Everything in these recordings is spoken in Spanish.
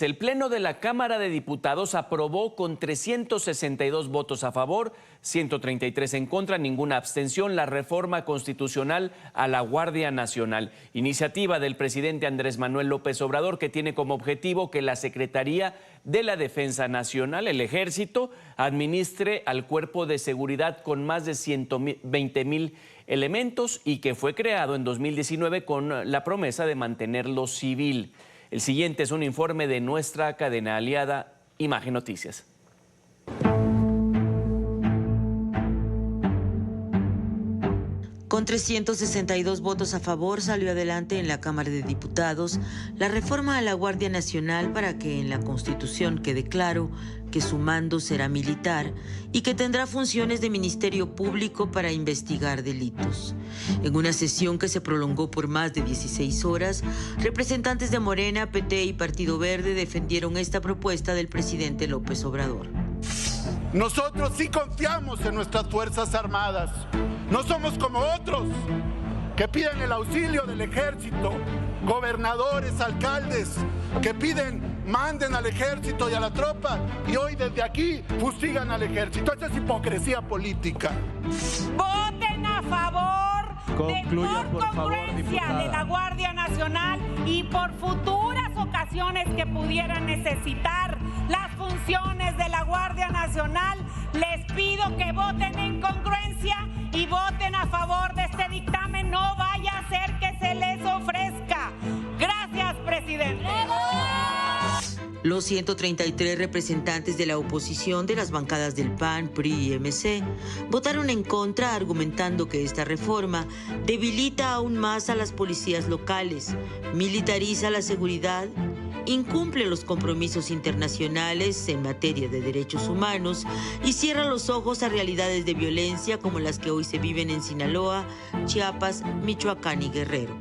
El Pleno de la Cámara de Diputados aprobó con 362 votos a favor, 133 en contra, ninguna abstención, la reforma constitucional a la Guardia Nacional. Iniciativa del presidente Andrés Manuel López Obrador, que tiene como objetivo que la Secretaría de la Defensa Nacional, el Ejército, administre al Cuerpo de Seguridad con más de 120,000 elementos y que fue creado en 2019 con la promesa de mantenerlo civil. El siguiente es un informe de nuestra cadena aliada Imagen Noticias. Con 362 votos a favor salió adelante en la Cámara de Diputados la reforma a la Guardia Nacional para que en la Constitución quede claro que su mando será militar y que tendrá funciones de Ministerio Público para investigar delitos. En una sesión que se prolongó por más de 16 horas, representantes de Morena, PT y Partido Verde defendieron esta propuesta del presidente López Obrador. Nosotros sí confiamos en nuestras Fuerzas Armadas. No somos como otros que piden el auxilio del ejército, gobernadores, alcaldes, que manden al ejército y a la tropa y hoy desde aquí fustigan al ejército. Esa es hipocresía política. Voten a favor por congruencia de la Guardia Nacional y por futuras ocasiones que pudieran necesitar las funciones de la Guardia Nacional. Les pido que voten en congruencia y voten a favor de este dictamen. No vaya a ser que se les ofrezca. Gracias, presidente. Los 133 representantes de la oposición de las bancadas del PAN, PRI y MC votaron en contra, argumentando que esta reforma debilita aún más a las policías locales, militariza la seguridad, incumple los compromisos internacionales en materia de derechos humanos y cierra los ojos a realidades de violencia como las que hoy se viven en Sinaloa, Chiapas, Michoacán y Guerrero.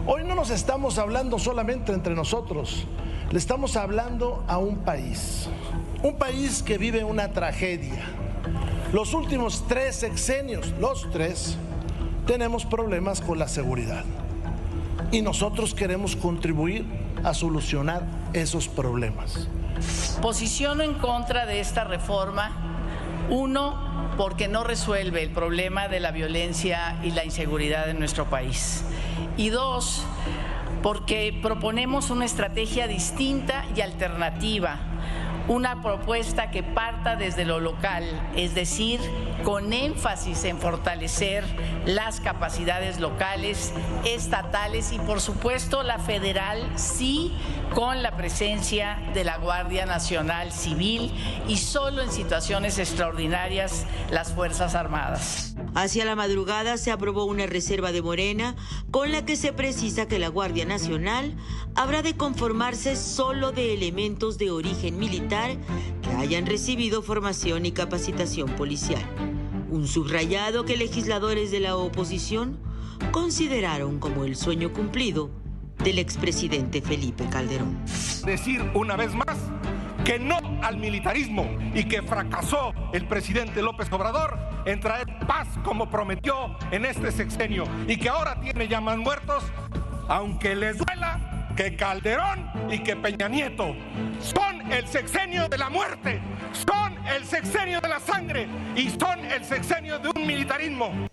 Hoy no nos estamos hablando solamente entre nosotros, le estamos hablando a un país que vive una tragedia. Los últimos 3 sexenios, los 3, tenemos problemas con la seguridad y nosotros queremos contribuir a solucionar esos problemas. Posiciono en contra de esta reforma, uno, porque no resuelve el problema de la violencia y la inseguridad en nuestro país. Y dos, porque proponemos una estrategia distinta y alternativa, una propuesta que parta desde lo local, es decir, con énfasis en fortalecer las capacidades locales, estatales y, por supuesto, la federal, sí, con la presencia de la Guardia Nacional Civil y solo en situaciones extraordinarias las Fuerzas Armadas. Hacia la madrugada se aprobó una reserva de Morena con la que se precisa que la Guardia Nacional habrá de conformarse solo de elementos de origen militar que hayan recibido formación y capacitación policial. Un subrayado que legisladores de la oposición consideraron como el sueño cumplido del expresidente Felipe Calderón. Decir una vez más que no al militarismo y que fracasó el presidente López Obrador en traer paz como prometió en este sexenio y que ahora tiene ya más muertos, aunque les duela que Calderón y que Peña Nieto son el sexenio de la muerte, son el sexenio de la sangre y son el sexenio de un militarismo.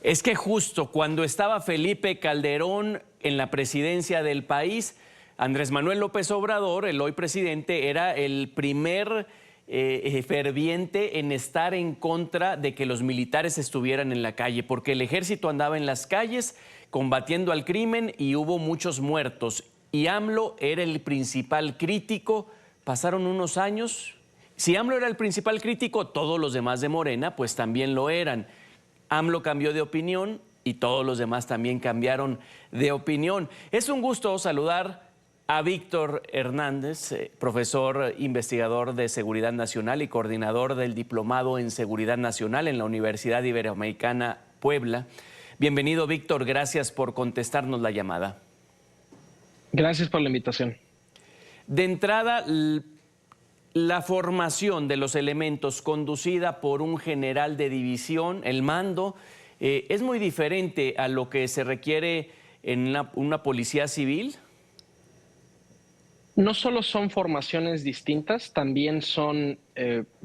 Es que justo cuando estaba Felipe Calderón en la presidencia del país, Andrés Manuel López Obrador, el hoy presidente, era el primer ferviente en estar en contra de que los militares estuvieran en la calle, porque el ejército andaba en las calles combatiendo al crimen y hubo muchos muertos. Y AMLO era el principal crítico. Pasaron unos años. Si AMLO era el principal crítico, todos los demás de Morena pues también lo eran. AMLO cambió de opinión y todos los demás también cambiaron de opinión. Es un gusto saludar a Víctor Hernández, profesor investigador de Seguridad Nacional y coordinador del Diplomado en Seguridad Nacional en la Universidad Iberoamericana Puebla. Bienvenido, Víctor, gracias por contestarnos la llamada. Gracias por la invitación. De entrada, la formación de los elementos conducida por un general de división, el mando, es muy diferente a lo que se requiere en una policía civil. No solo son formaciones distintas, también son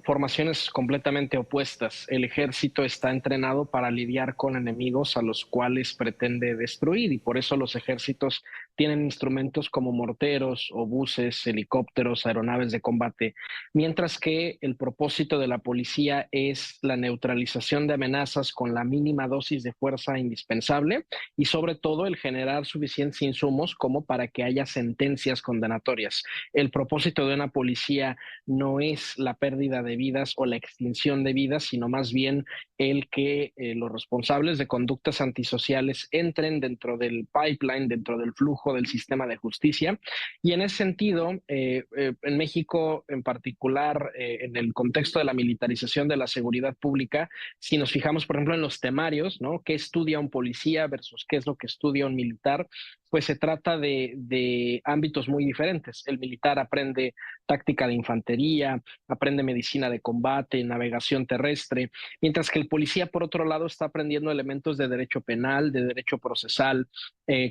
formaciones completamente opuestas. El ejército está entrenado para lidiar con enemigos a los cuales pretende destruir y por eso los ejércitos tienen instrumentos como morteros, obuses, helicópteros, aeronaves de combate, mientras que el propósito de la policía es la neutralización de amenazas con la mínima dosis de fuerza indispensable y sobre todo el generar suficientes insumos como para que haya sentencias condenatorias. El propósito de una policía no es la pérdida de vidas o la extinción de vidas, sino más bien el que los responsables de conductas antisociales entren dentro del pipeline, dentro del flujo del sistema de justicia. Y en ese sentido, en México en particular, en el contexto de la militarización de la seguridad pública, si nos fijamos, por ejemplo, en los temarios, ¿no? ¿Qué estudia un policía versus qué es lo que estudia un militar? Pues se trata de ámbitos muy diferentes. El militar aprende táctica de infantería, aprende medicina de combate, navegación terrestre, mientras que el policía, por otro lado, está aprendiendo elementos de derecho penal, de derecho procesal,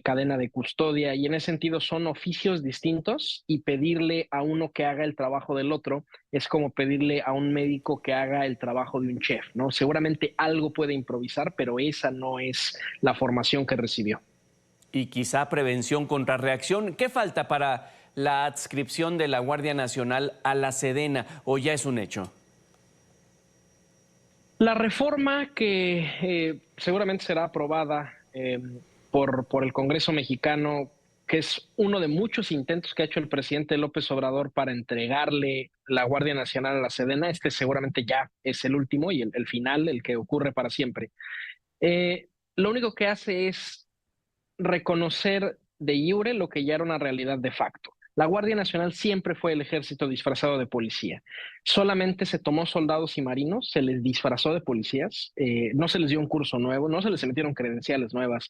cadena de custodia, y en ese sentido son oficios distintos y pedirle a uno que haga el trabajo del otro es como pedirle a un médico que haga el trabajo de un chef, ¿no? Seguramente algo puede improvisar, pero esa no es la formación que recibió. Y quizá prevención contra reacción. ¿Qué falta para la adscripción de la Guardia Nacional a la Sedena o ya es un hecho? La reforma que seguramente será aprobada por el Congreso mexicano, que es uno de muchos intentos que ha hecho el presidente López Obrador para entregarle la Guardia Nacional a la Sedena, este seguramente ya es el último y el final, el que ocurre para siempre. Lo único que hace es reconocer de iure lo que ya era una realidad de facto. La Guardia Nacional siempre fue el ejército disfrazado de policía. Solamente se tomó soldados y marinos, se les disfrazó de policías, no se les dio un curso nuevo, no se les emitieron credenciales nuevas,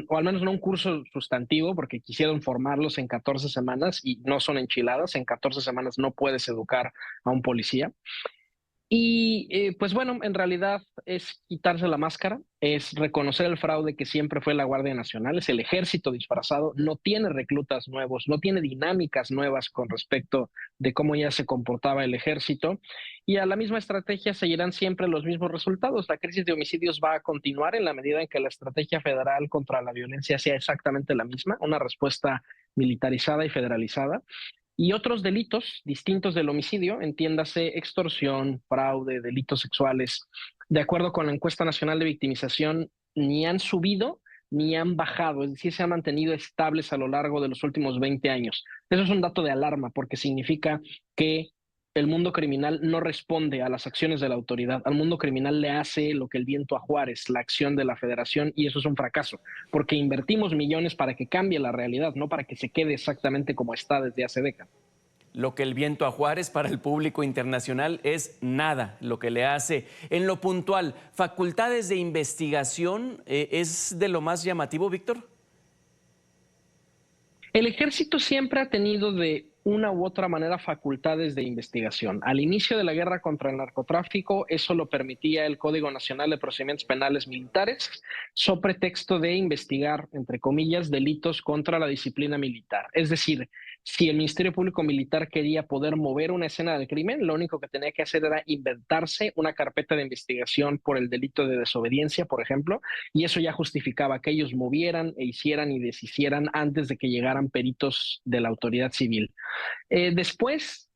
o al menos no un curso sustantivo, porque quisieron formarlos en 14 semanas y no son enchiladas. En 14 semanas no puedes educar a un policía. Y pues bueno, en realidad es quitarse la máscara, es reconocer el fraude que siempre fue la Guardia Nacional, es el ejército disfrazado, no tiene reclutas nuevos, no tiene dinámicas nuevas con respecto de cómo ya se comportaba el ejército, y a la misma estrategia seguirán siempre los mismos resultados. La crisis de homicidios va a continuar en la medida en que la estrategia federal contra la violencia sea exactamente la misma, una respuesta militarizada y federalizada. Y otros delitos distintos del homicidio, entiéndase extorsión, fraude, delitos sexuales, de acuerdo con la encuesta nacional de victimización, ni han subido ni han bajado, es decir, se han mantenido estables a lo largo de los últimos 20 años. Eso es un dato de alarma porque significa que el mundo criminal no responde a las acciones de la autoridad. Al mundo criminal le hace lo que el viento a Juárez, la acción de la federación, y eso es un fracaso, porque invertimos millones para que cambie la realidad, no para que se quede exactamente como está desde hace décadas. Lo que el viento a Juárez para el público internacional es nada, lo que le hace. En lo puntual, facultades de investigación, ¿es de lo más llamativo, Víctor? El ejército siempre ha tenido de una u otra manera facultades de investigación. Al inicio de la guerra contra el narcotráfico, eso lo permitía el Código Nacional de Procedimientos Penales Militares, so pretexto de investigar, entre comillas, delitos contra la disciplina militar. Es decir, si el Ministerio Público Militar quería poder mover una escena del crimen, lo único que tenía que hacer era inventarse una carpeta de investigación por el delito de desobediencia, por ejemplo, y eso ya justificaba que ellos movieran e hicieran y deshicieran antes de que llegaran peritos de la autoridad civil. Después,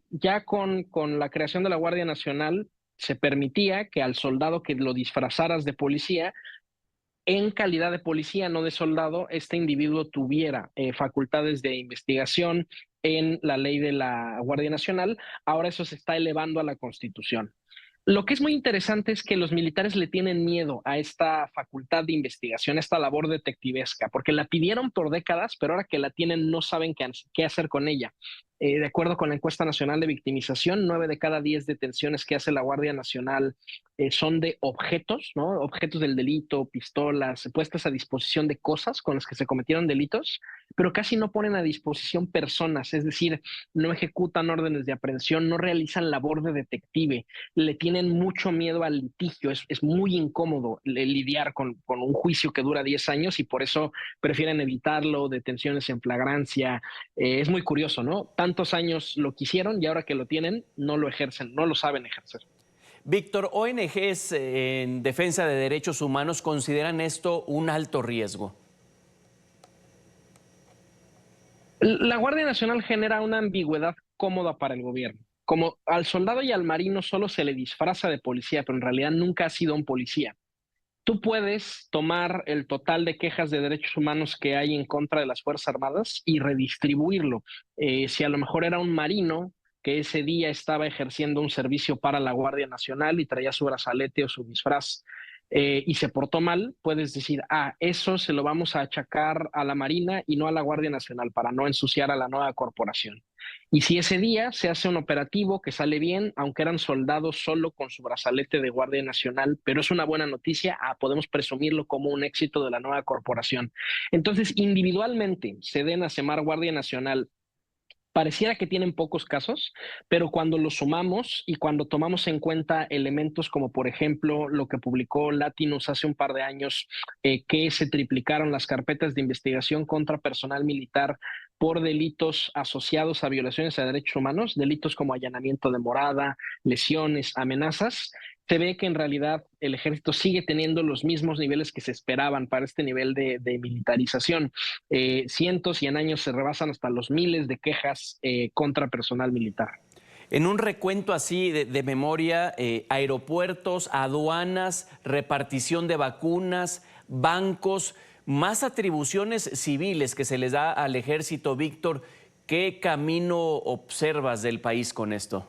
ya con la creación de la Guardia Nacional, se permitía que al soldado que lo disfrazaras de policía, en calidad de policía, no de soldado, este individuo tuviera facultades de investigación en la ley de la Guardia Nacional. Ahora eso se está elevando a la Constitución. Lo que es muy interesante es que los militares le tienen miedo a esta facultad de investigación, a esta labor detectivesca, porque la pidieron por décadas, pero ahora que la tienen no saben qué hacer con ella. De acuerdo con la encuesta nacional de victimización, 9 de cada 10 detenciones que hace la Guardia Nacional son de objetos, ¿no? Objetos del delito, pistolas, puestas a disposición de cosas con las que se cometieron delitos, pero casi no ponen a disposición personas, es decir, no ejecutan órdenes de aprehensión, no realizan labor de detective, le tienen mucho miedo al litigio, es muy incómodo lidiar con un juicio que dura 10 años y por eso prefieren evitarlo, detenciones en flagrancia. Es muy curioso, ¿no? Tantos años lo quisieron y ahora que lo tienen, no lo ejercen, no lo saben ejercer. Víctor, ONGs en defensa de derechos humanos consideran esto un alto riesgo. La Guardia Nacional genera una ambigüedad cómoda para el gobierno. Como al soldado y al marino solo se le disfraza de policía, pero en realidad nunca ha sido un policía. Tú puedes tomar el total de quejas de derechos humanos que hay en contra de las Fuerzas Armadas y redistribuirlo. Si a lo mejor era un marino que ese día estaba ejerciendo un servicio para la Guardia Nacional y traía su brazalete o su disfraz y se portó mal, puedes decir, eso se lo vamos a achacar a la Marina y no a la Guardia Nacional para no ensuciar a la nueva corporación. Y si ese día se hace un operativo que sale bien, aunque eran soldados solo con su brazalete de Guardia Nacional, pero es una buena noticia, podemos presumirlo como un éxito de la nueva corporación. Entonces, individualmente, Sedena, Semar, Guardia Nacional, pareciera que tienen pocos casos, pero cuando los sumamos y cuando tomamos en cuenta elementos como, por ejemplo, lo que publicó Latinus hace un par de años, que se triplicaron las carpetas de investigación contra personal militar por delitos asociados a violaciones a derechos humanos, delitos como allanamiento de morada, lesiones, amenazas, se ve que en realidad el ejército sigue teniendo los mismos niveles que se esperaban para este nivel de militarización. Cientos y en años se rebasan hasta los miles de quejas contra personal militar. En un recuento así de memoria, aeropuertos, aduanas, repartición de vacunas, bancos, más atribuciones civiles que se les da al ejército, Víctor, ¿qué camino observas del país con esto?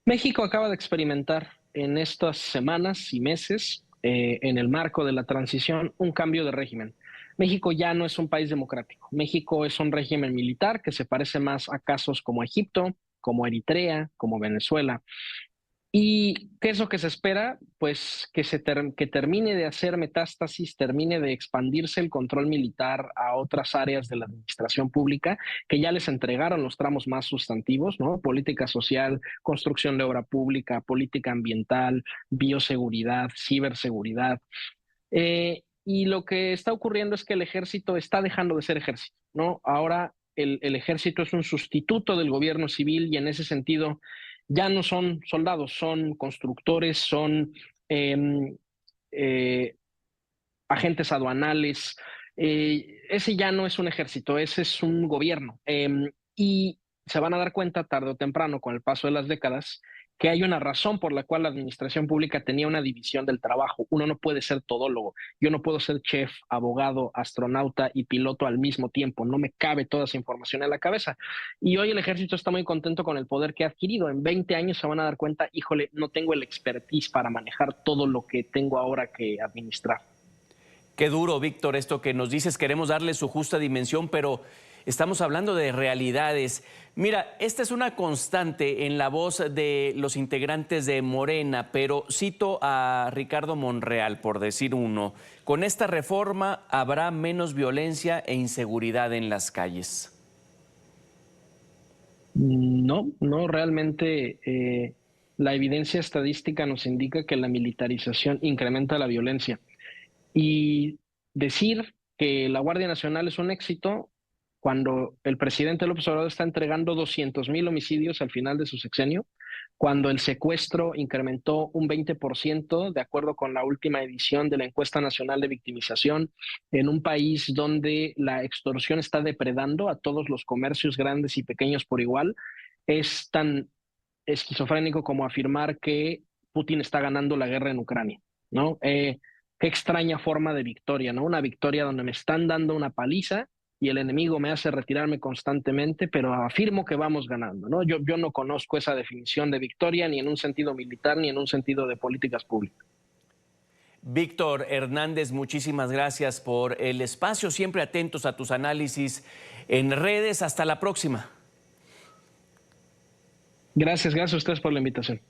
México acaba de experimentar en estas semanas y meses, en el marco de la transición, un cambio de régimen. México ya no es un país democrático. México es un régimen militar que se parece más a casos como Egipto, como Eritrea, como Venezuela. ¿Y qué es lo que se espera? Pues que termine de hacer metástasis, termine de expandirse el control militar a otras áreas de la administración pública, que ya les entregaron los tramos más sustantivos, ¿no? Política social, construcción de obra pública, política ambiental, bioseguridad, ciberseguridad. Y lo que está ocurriendo es que el ejército está dejando de ser ejército, ¿no? Ahora el ejército es un sustituto del gobierno civil y en ese sentido ya no son soldados, son constructores, son agentes aduanales. Ese ya no es un ejército, ese es un gobierno. Y se van a dar cuenta tarde o temprano, con el paso de las décadas, que hay una razón por la cual la administración pública tenía una división del trabajo. Uno no puede ser todólogo. Yo no puedo ser chef, abogado, astronauta y piloto al mismo tiempo. No me cabe toda esa información en la cabeza. Y hoy el ejército está muy contento con el poder que ha adquirido. En 20 años se van a dar cuenta, híjole, no tengo el expertise para manejar todo lo que tengo ahora que administrar. Qué duro, Víctor, esto que nos dices. Queremos darle su justa dimensión, pero estamos hablando de realidades. Mira, esta es una constante en la voz de los integrantes de Morena, pero cito a Ricardo Monreal, por decir uno. Con esta reforma habrá menos violencia e inseguridad en las calles. No, realmente la evidencia estadística nos indica que la militarización incrementa la violencia. Y decir que la Guardia Nacional es un éxito cuando el presidente López Obrador está entregando 200,000 homicidios al final de su sexenio, cuando el secuestro incrementó un 20%, de acuerdo con la última edición de la Encuesta Nacional de Victimización, en un país donde la extorsión está depredando a todos los comercios grandes y pequeños por igual, es tan esquizofrénico como afirmar que Putin está ganando la guerra en Ucrania, ¿no? Qué extraña forma de victoria, ¿no? Una victoria donde me están dando una paliza y el enemigo me hace retirarme constantemente, pero afirmo que vamos ganando, ¿no? Yo no conozco esa definición de victoria ni en un sentido militar ni en un sentido de políticas públicas. Víctor Hernández, muchísimas gracias por el espacio, siempre atentos a tus análisis en redes. Hasta la próxima. Gracias a ustedes por la invitación.